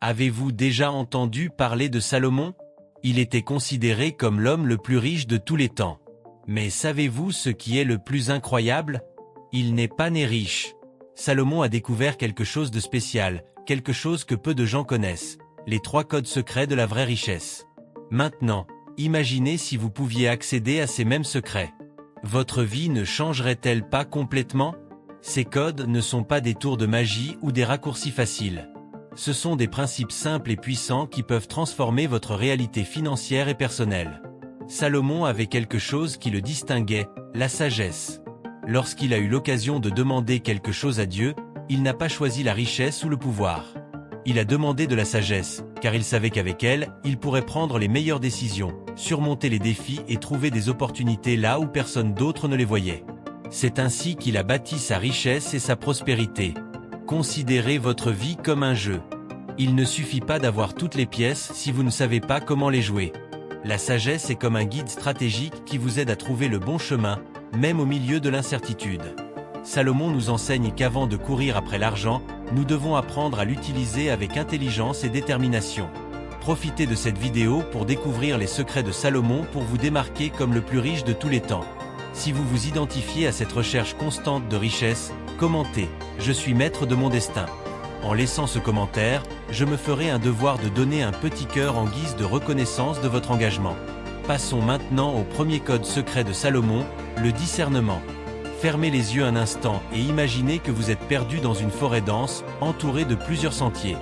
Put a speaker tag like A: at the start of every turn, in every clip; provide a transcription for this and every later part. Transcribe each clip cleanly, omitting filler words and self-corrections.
A: Avez-vous déjà entendu parler de Salomon? Il était considéré comme l'homme le plus riche de tous les temps. Mais savez-vous ce qui est le plus incroyable? Il n'est pas né riche. Salomon a découvert quelque chose de spécial, quelque chose que peu de gens connaissent, les 3 codes secrets de la vraie richesse. Maintenant, imaginez si vous pouviez accéder à ces mêmes secrets. Votre vie ne changerait-elle pas complètement? Ces codes ne sont pas des tours de magie ou des raccourcis faciles. Ce sont des principes simples et puissants qui peuvent transformer votre réalité financière et personnelle. Salomon avait quelque chose qui le distinguait, la sagesse. Lorsqu'il a eu l'occasion de demander quelque chose à Dieu, il n'a pas choisi la richesse ou le pouvoir. Il a demandé de la sagesse, car il savait qu'avec elle, il pourrait prendre les meilleures décisions, surmonter les défis et trouver des opportunités là où personne d'autre ne les voyait. C'est ainsi qu'il a bâti sa richesse et sa prospérité. Considérez votre vie comme un jeu. Il ne suffit pas d'avoir toutes les pièces si vous ne savez pas comment les jouer. La sagesse est comme un guide stratégique qui vous aide à trouver le bon chemin, même au milieu de l'incertitude. Salomon nous enseigne qu'avant de courir après l'argent, nous devons apprendre à l'utiliser avec intelligence et détermination. Profitez de cette vidéo pour découvrir les secrets de Salomon pour vous démarquer comme le plus riche de tous les temps. Si vous vous identifiez à cette recherche constante de richesse, commentez « Je suis maître de mon destin ». En laissant ce commentaire, je me ferai un devoir de donner un petit cœur en guise de reconnaissance de votre engagement. Passons maintenant au premier code secret de Salomon, le discernement. Fermez les yeux un instant et imaginez que vous êtes perdu dans une forêt dense, entourée de plusieurs sentiers.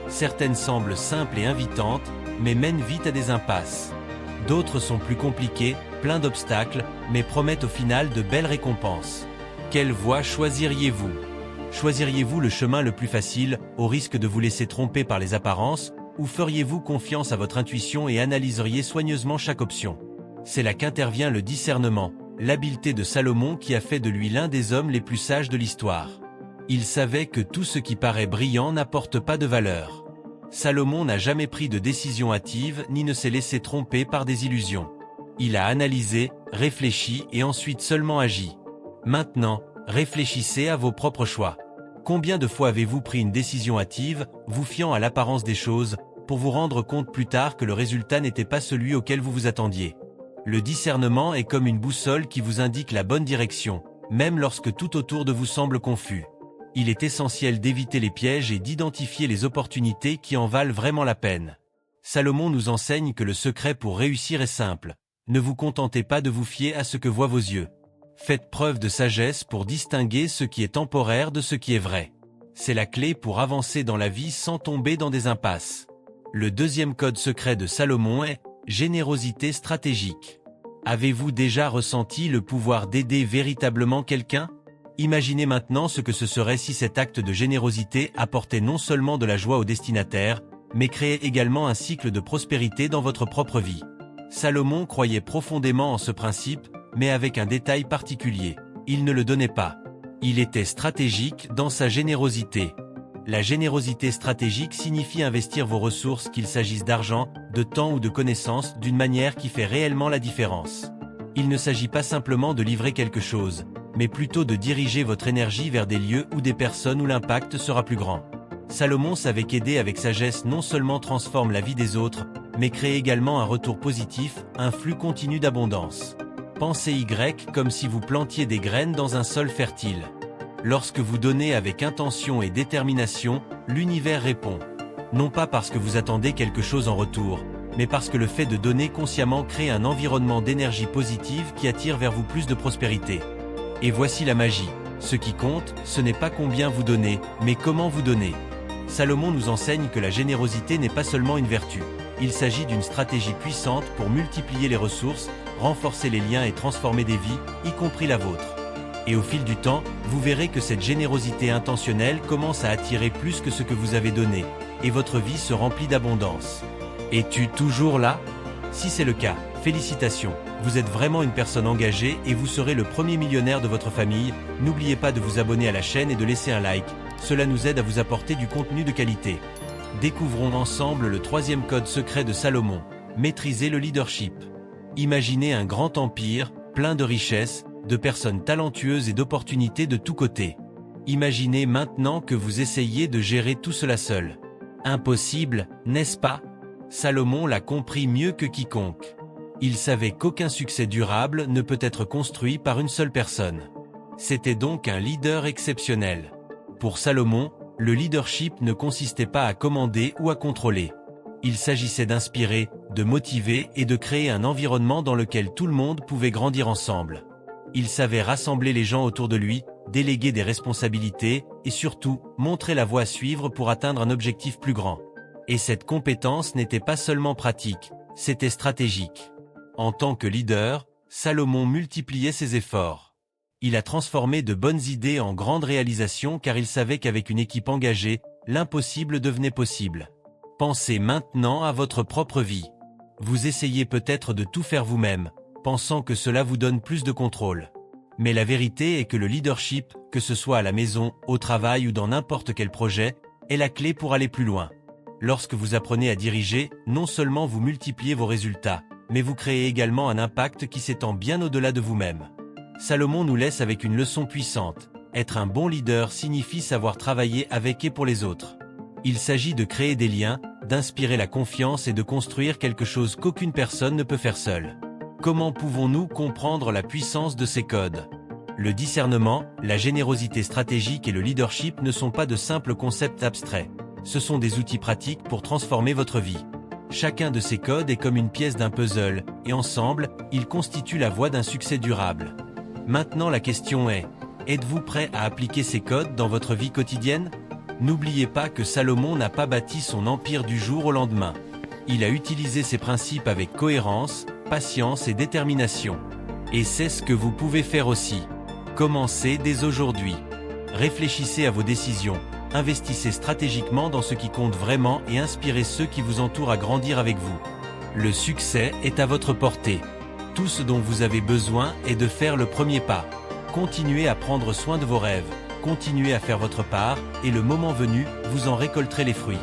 A: Certaines semblent simples et invitantes, mais mènent vite à des impasses. D'autres sont plus compliquées, pleins d'obstacles, mais promettent au final de belles récompenses. Quelle voie choisiriez-vous? Choisiriez-vous le chemin le plus facile, au risque de vous laisser tromper par les apparences, ou feriez-vous confiance à votre intuition et analyseriez soigneusement chaque option? C'est là qu'intervient le discernement, l'habileté de Salomon qui a fait de lui l'un des hommes les plus sages de l'histoire. Il savait que tout ce qui paraît brillant n'apporte pas de valeur. Salomon n'a jamais pris de décision hâtive ni ne s'est laissé tromper par des illusions. Il a analysé, réfléchi et ensuite seulement agi. Maintenant, réfléchissez à vos propres choix. Combien de fois avez-vous pris une décision hâtive, vous fiant à l'apparence des choses, pour vous rendre compte plus tard que le résultat n'était pas celui auquel vous vous attendiez? Le discernement est comme une boussole qui vous indique la bonne direction, même lorsque tout autour de vous semble confus. Il est essentiel d'éviter les pièges et d'identifier les opportunités qui en valent vraiment la peine. Salomon nous enseigne que le secret pour réussir est simple. Ne vous contentez pas de vous fier à ce que voient vos yeux. Faites preuve de sagesse pour distinguer ce qui est temporaire de ce qui est vrai. C'est la clé pour avancer dans la vie sans tomber dans des impasses. Le deuxième code secret de Salomon est générosité stratégique. Avez-vous déjà ressenti le pouvoir d'aider véritablement quelqu'un? Imaginez maintenant ce que ce serait si cet acte de générosité apportait non seulement de la joie au destinataire, mais créait également un cycle de prospérité dans votre propre vie. Salomon croyait profondément en ce principe, mais avec un détail particulier. Il ne le donnait pas. Il était stratégique dans sa générosité. La générosité stratégique signifie investir vos ressources, qu'il s'agisse d'argent, de temps ou de connaissances, d'une manière qui fait réellement la différence. Il ne s'agit pas simplement de livrer quelque chose, mais plutôt de diriger votre énergie vers des lieux ou des personnes où l'impact sera plus grand. Salomon savait qu'aider avec sagesse non seulement transforme la vie des autres, mais crée également un retour positif, un flux continu d'abondance. Pensez Y comme si vous plantiez des graines dans un sol fertile. Lorsque vous donnez avec intention et détermination, l'univers répond. Non pas parce que vous attendez quelque chose en retour, mais parce que le fait de donner consciemment crée un environnement d'énergie positive qui attire vers vous plus de prospérité. Et voici la magie. Ce qui compte, ce n'est pas combien vous donnez, mais comment vous donnez. Salomon nous enseigne que la générosité n'est pas seulement une vertu. Il s'agit d'une stratégie puissante pour multiplier les ressources, renforcer les liens et transformer des vies, y compris la vôtre. Et au fil du temps, vous verrez que cette générosité intentionnelle commence à attirer plus que ce que vous avez donné, et votre vie se remplit d'abondance. Es-tu toujours là? Si c'est le cas, félicitations, vous êtes vraiment une personne engagée et vous serez le premier millionnaire de votre famille. N'oubliez pas de vous abonner à la chaîne et de laisser un like, cela nous aide à vous apporter du contenu de qualité. Découvrons ensemble le troisième code secret de Salomon, maîtriser le leadership. Imaginez un grand empire, plein de richesses, de personnes talentueuses et d'opportunités de tous côtés. Imaginez maintenant que vous essayez de gérer tout cela seul. Impossible, n'est-ce pas? Salomon l'a compris mieux que quiconque. Il savait qu'aucun succès durable ne peut être construit par une seule personne. C'était donc un leader exceptionnel. Pour Salomon, le leadership ne consistait pas à commander ou à contrôler. Il s'agissait d'inspirer, de motiver et de créer un environnement dans lequel tout le monde pouvait grandir ensemble. Il savait rassembler les gens autour de lui, déléguer des responsabilités et surtout, montrer la voie à suivre pour atteindre un objectif plus grand. Et cette compétence n'était pas seulement pratique, c'était stratégique. En tant que leader, Salomon multipliait ses efforts. Il a transformé de bonnes idées en grandes réalisations car il savait qu'avec une équipe engagée, l'impossible devenait possible. Pensez maintenant à votre propre vie. Vous essayez peut-être de tout faire vous-même, pensant que cela vous donne plus de contrôle. Mais la vérité est que le leadership, que ce soit à la maison, au travail ou dans n'importe quel projet, est la clé pour aller plus loin. Lorsque vous apprenez à diriger, non seulement vous multipliez vos résultats, mais vous créez également un impact qui s'étend bien au-delà de vous-même. Salomon nous laisse avec une leçon puissante. Être un bon leader signifie savoir travailler avec et pour les autres. Il s'agit de créer des liens, d'inspirer la confiance et de construire quelque chose qu'aucune personne ne peut faire seule. Comment pouvons-nous comprendre la puissance de ces codes? Le discernement, la générosité stratégique et le leadership ne sont pas de simples concepts abstraits. Ce sont des outils pratiques pour transformer votre vie. Chacun de ces codes est comme une pièce d'un puzzle, et ensemble, ils constituent la voie d'un succès durable. Maintenant la question est, êtes-vous prêt à appliquer ces codes dans votre vie quotidienne? N'oubliez pas que Salomon n'a pas bâti son empire du jour au lendemain. Il a utilisé ces principes avec cohérence, patience et détermination. Et c'est ce que vous pouvez faire aussi. Commencez dès aujourd'hui. Réfléchissez à vos décisions, investissez stratégiquement dans ce qui compte vraiment et inspirez ceux qui vous entourent à grandir avec vous. Le succès est à votre portée. Tout ce dont vous avez besoin est de faire le premier pas. Continuez à prendre soin de vos rêves. Continuez à faire votre part, et le moment venu, vous en récolterez les fruits.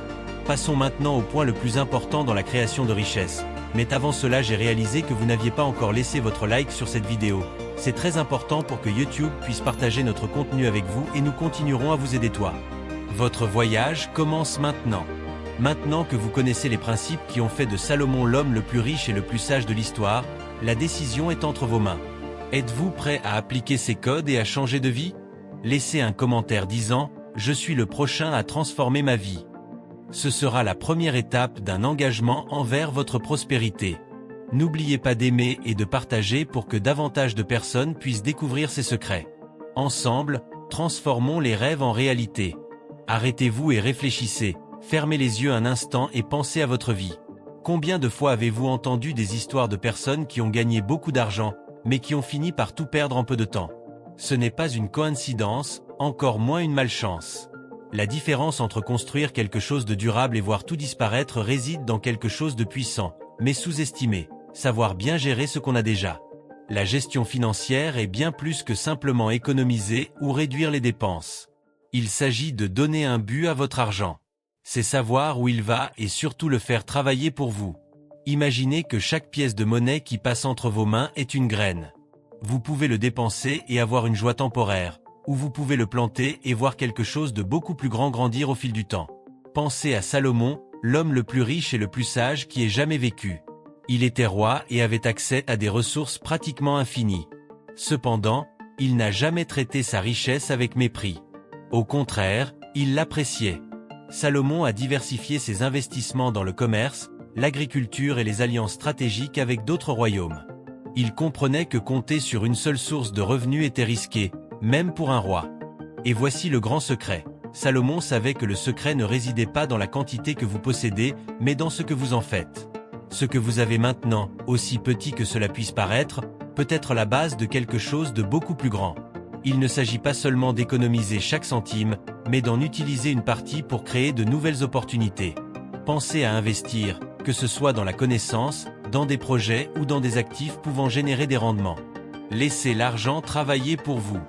A: Passons maintenant au point le plus important dans la création de richesse. Mais avant cela, j'ai réalisé que vous n'aviez pas encore laissé votre like sur cette vidéo. C'est très important pour que YouTube puisse partager notre contenu avec vous et nous continuerons à vous aider toi. Votre voyage commence maintenant. Maintenant que vous connaissez les principes qui ont fait de Salomon l'homme le plus riche et le plus sage de l'histoire, la décision est entre vos mains. Êtes-vous prêt à appliquer ces codes et à changer de vie? Laissez un commentaire disant « Je suis le prochain à transformer ma vie ». Ce sera la première étape d'un engagement envers votre prospérité. N'oubliez pas d'aimer et de partager pour que davantage de personnes puissent découvrir ces secrets. Ensemble, transformons les rêves en réalité. Arrêtez-vous et réfléchissez, fermez les yeux un instant et pensez à votre vie. Combien de fois avez-vous entendu des histoires de personnes qui ont gagné beaucoup d'argent, mais qui ont fini par tout perdre en peu de temps? Ce n'est pas une coïncidence, encore moins une malchance. La différence entre construire quelque chose de durable et voir tout disparaître réside dans quelque chose de puissant, mais sous-estimé, savoir bien gérer ce qu'on a déjà. La gestion financière est bien plus que simplement économiser ou réduire les dépenses. Il s'agit de donner un but à votre argent. C'est savoir où il va et surtout le faire travailler pour vous. Imaginez que chaque pièce de monnaie qui passe entre vos mains est une graine. Vous pouvez le dépenser et avoir une joie temporaire, ou vous pouvez le planter et voir quelque chose de beaucoup plus grand grandir au fil du temps. Pensez à Salomon, l'homme le plus riche et le plus sage qui ait jamais vécu. Il était roi et avait accès à des ressources pratiquement infinies. Cependant, il n'a jamais traité sa richesse avec mépris. Au contraire, il l'appréciait. Salomon a diversifié ses investissements dans le commerce, l'agriculture et les alliances stratégiques avec d'autres royaumes. Il comprenait que compter sur une seule source de revenus était risqué, même pour un roi. Et voici le grand secret. Salomon savait que le secret ne résidait pas dans la quantité que vous possédez, mais dans ce que vous en faites. Ce que vous avez maintenant, aussi petit que cela puisse paraître, peut être la base de quelque chose de beaucoup plus grand. Il ne s'agit pas seulement d'économiser chaque centime, mais d'en utiliser une partie pour créer de nouvelles opportunités. Pensez à investir, que ce soit dans la connaissance, dans des projets ou dans des actifs pouvant générer des rendements. Laissez l'argent travailler pour vous.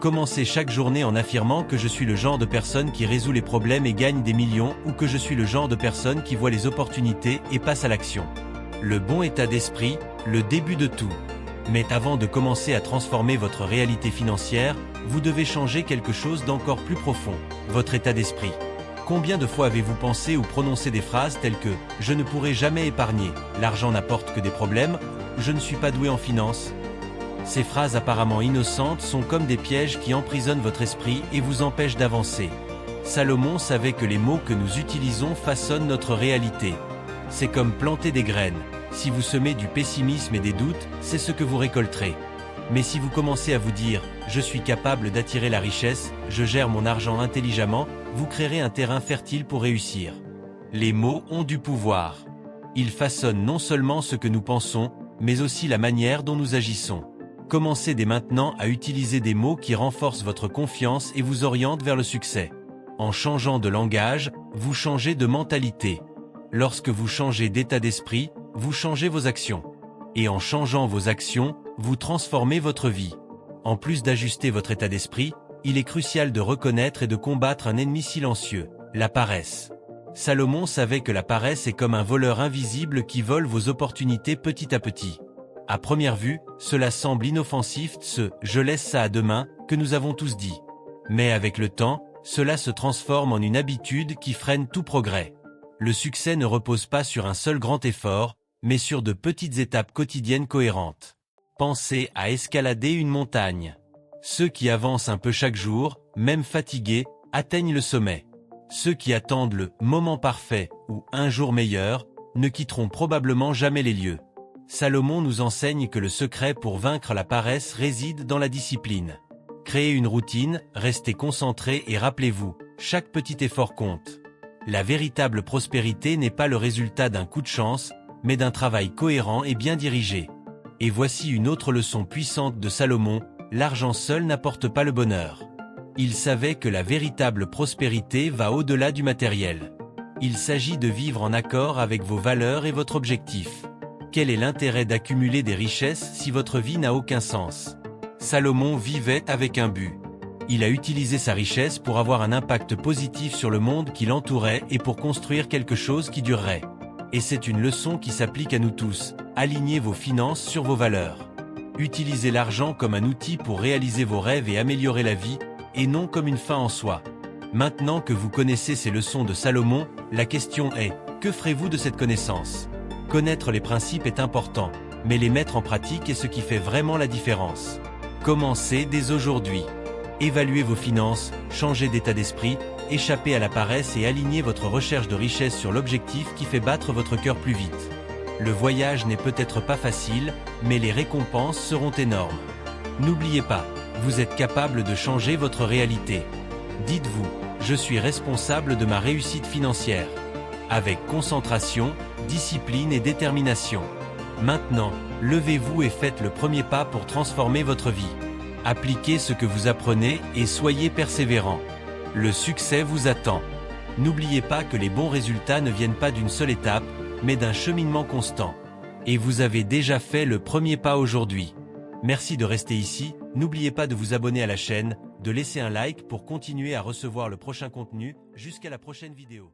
A: Commencez chaque journée en affirmant que je suis le genre de personne qui résout les problèmes et gagne des millions ou que je suis le genre de personne qui voit les opportunités et passe à l'action. Le bon état d'esprit, le début de tout. Mais avant de commencer à transformer votre réalité financière, vous devez changer quelque chose d'encore plus profond, votre état d'esprit. Combien de fois avez-vous pensé ou prononcé des phrases telles que « Je ne pourrai jamais épargner, l'argent n'apporte que des problèmes, je ne suis pas doué en finance ». Ces phrases apparemment innocentes sont comme des pièges qui emprisonnent votre esprit et vous empêchent d'avancer. Salomon savait que les mots que nous utilisons façonnent notre réalité. C'est comme planter des graines. Si vous semez du pessimisme et des doutes, c'est ce que vous récolterez. Mais si vous commencez à vous dire « Je suis capable d'attirer la richesse, je gère mon argent intelligemment », vous créerez un terrain fertile pour réussir. Les mots ont du pouvoir. Ils façonnent non seulement ce que nous pensons, mais aussi la manière dont nous agissons. Commencez dès maintenant à utiliser des mots qui renforcent votre confiance et vous orientent vers le succès. En changeant de langage, vous changez de mentalité. Lorsque vous changez d'état d'esprit, vous changez vos actions. Et en changeant vos actions, vous transformez votre vie. En plus d'ajuster votre état d'esprit, il est crucial de reconnaître et de combattre un ennemi silencieux, la paresse. Salomon savait que la paresse est comme un voleur invisible qui vole vos opportunités petit à petit. À première vue, cela semble inoffensif, « je laisse ça à demain » que nous avons tous dit. Mais avec le temps, cela se transforme en une habitude qui freine tout progrès. Le succès ne repose pas sur un seul grand effort, mais sur de petites étapes quotidiennes cohérentes. Pensez à escalader une montagne. Ceux qui avancent un peu chaque jour, même fatigués, atteignent le sommet. Ceux qui attendent le « moment parfait » ou « un jour meilleur » ne quitteront probablement jamais les lieux. Salomon nous enseigne que le secret pour vaincre la paresse réside dans la discipline. Créez une routine, restez concentré et rappelez-vous, chaque petit effort compte. La véritable prospérité n'est pas le résultat d'un coup de chance, mais d'un travail cohérent et bien dirigé. Et voici une autre leçon puissante de Salomon, l'argent seul n'apporte pas le bonheur. Il savait que la véritable prospérité va au-delà du matériel. Il s'agit de vivre en accord avec vos valeurs et votre objectif. Quel est l'intérêt d'accumuler des richesses si votre vie n'a aucun sens? Salomon vivait avec un but. Il a utilisé sa richesse pour avoir un impact positif sur le monde qui l'entourait et pour construire quelque chose qui durerait. Et c'est une leçon qui s'applique à nous tous. Alignez vos finances sur vos valeurs. Utilisez l'argent comme un outil pour réaliser vos rêves et améliorer la vie, et non comme une fin en soi. Maintenant que vous connaissez ces leçons de Salomon, la question est, que ferez-vous de cette connaissance? Connaître les principes est important, mais les mettre en pratique est ce qui fait vraiment la différence. Commencez dès aujourd'hui. Évaluez vos finances, changez d'état d'esprit, échappez à la paresse et alignez votre recherche de richesse sur l'objectif qui fait battre votre cœur plus vite. Le voyage n'est peut-être pas facile, mais les récompenses seront énormes. N'oubliez pas, vous êtes capable de changer votre réalité. Dites-vous, je suis responsable de ma réussite financière. Avec concentration, discipline et détermination. Maintenant, levez-vous et faites le premier pas pour transformer votre vie. Appliquez ce que vous apprenez et soyez persévérant. Le succès vous attend. N'oubliez pas que les bons résultats ne viennent pas d'une seule étape, mais d'un cheminement constant. Et vous avez déjà fait le premier pas aujourd'hui. Merci de rester ici, n'oubliez pas de vous abonner à la chaîne, de laisser un like pour continuer à recevoir le prochain contenu, jusqu'à la prochaine vidéo.